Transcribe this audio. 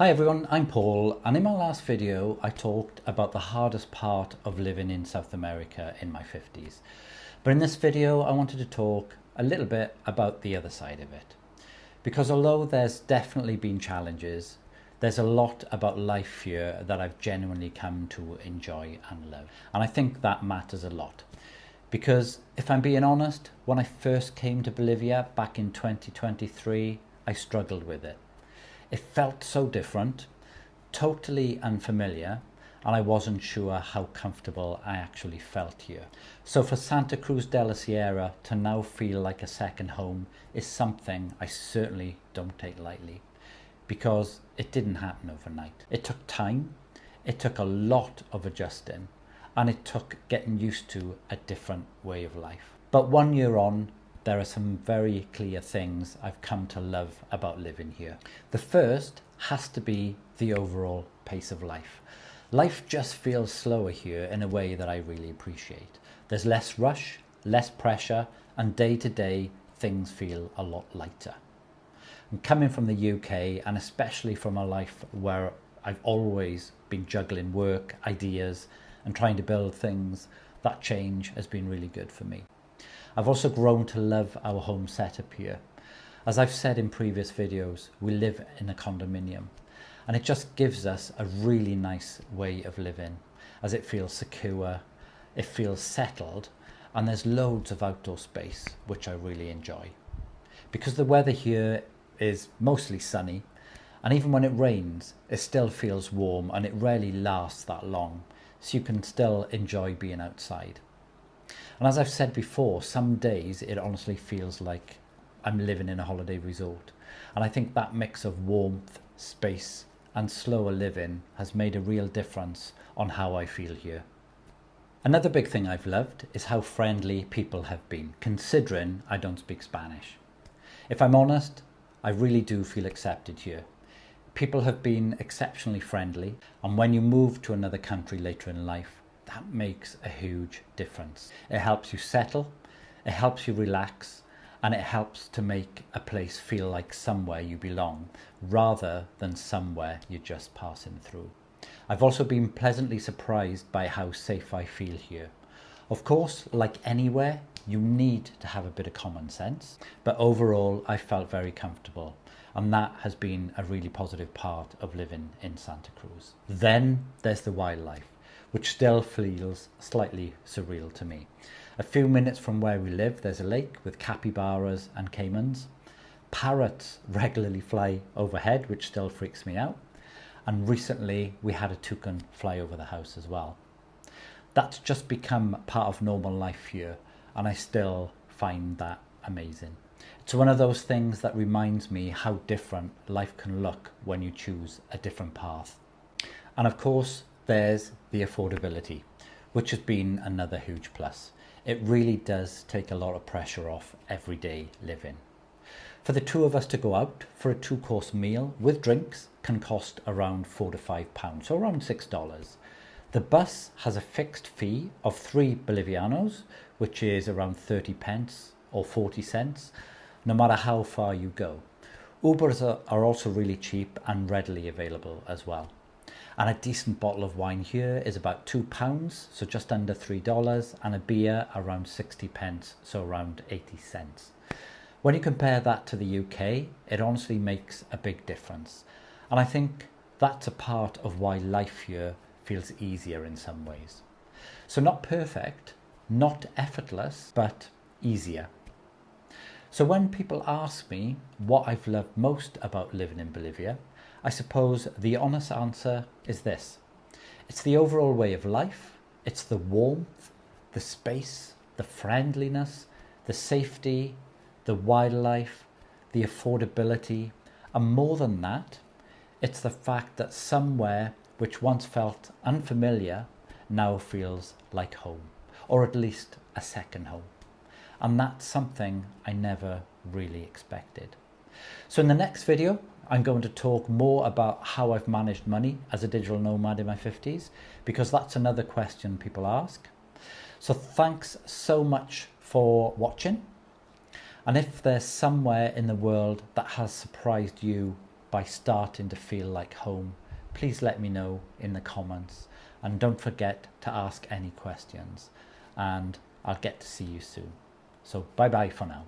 Hi everyone, I'm Paul, and in my last video I talked about the hardest part of living in South America in my 50s. But in this video I wanted to talk a little bit about the other side of it. Because although there's definitely been challenges, there's a lot about life here that I've genuinely come to enjoy and love. And I think that matters a lot. Because if I'm being honest, when I first came to Bolivia back in 2023, I struggled with it. It felt so different, totally unfamiliar, and I wasn't sure how comfortable I actually felt here. So for Santa Cruz de la Sierra to now feel like a second home is something I certainly don't take lightly, because it didn't happen overnight. It took time, it took a lot of adjusting, and it took getting used to a different way of life. But 1 year on, there are some very clear things I've come to love about living here. The first has to be the overall pace of life. Life just feels slower here in a way that I really appreciate. There's less rush, less pressure, and day to day things feel a lot lighter. And coming from the UK, and especially from a life where I've always been juggling work, ideas, and trying to build things, that change has been really good for me. I've also grown to love our home setup here. As I've said in previous videos, we live in a condominium, and it just gives us a really nice way of living, as it feels secure, it feels settled, and there's loads of outdoor space, which I really enjoy. Because the weather here is mostly sunny, and even when it rains, it still feels warm and it rarely lasts that long, so you can still enjoy being outside. And as I've said before, some days it honestly feels like I'm living in a holiday resort. And I think that mix of warmth, space, and slower living has made a real difference on how I feel here. Another big thing I've loved is how friendly people have been, considering I don't speak Spanish. If I'm honest, I really do feel accepted here. People have been exceptionally friendly, and when you move to another country later in life, that makes a huge difference. It helps you settle, it helps you relax, and it helps to make a place feel like somewhere you belong, rather than somewhere you're just passing through. I've also been pleasantly surprised by how safe I feel here. Of course, like anywhere, you need to have a bit of common sense, but overall I felt very comfortable, and that has been a really positive part of living in Santa Cruz. Then there's the wildlife, which still feels slightly surreal to me. A few minutes from where we live, there's a lake with capybaras and caimans. Parrots regularly fly overhead, which still freaks me out. And recently we had a toucan fly over the house as well. That's just become part of normal life here, and I still find that amazing. It's one of those things that reminds me how different life can look when you choose a different path. And of course, there's the affordability, which has been another huge plus. It really does take a lot of pressure off everyday living. For the two of us to go out for a 2-course meal with drinks can cost around £4 to £5, so around $6. The bus has a fixed fee of 3 Bolivianos, which is around 30 pence or 40 cents, no matter how far you go. Ubers are also really cheap and readily available as well. And a decent bottle of wine here is about £2, so just under $3, and a beer around 60 pence, so around 80 cents. When you compare that to the UK, it honestly makes a big difference. And I think that's a part of why life here feels easier in some ways. So not perfect, not effortless, but easier. So when people ask me what I've loved most about living in Bolivia, I suppose the honest answer is this. It's the overall way of life, it's the warmth, the space, the friendliness, the safety, the wildlife, the affordability, and more than that, it's the fact that somewhere which once felt unfamiliar now feels like home, or at least a second home. And that's something I never really expected. So in the next video, I'm going to talk more about how I've managed money as a digital nomad in my 50s, because that's another question people ask. So thanks so much for watching. And if there's somewhere in the world that has surprised you by starting to feel like home, please let me know in the comments, and don't forget to ask any questions, and I'll get to see you soon. So bye bye for now.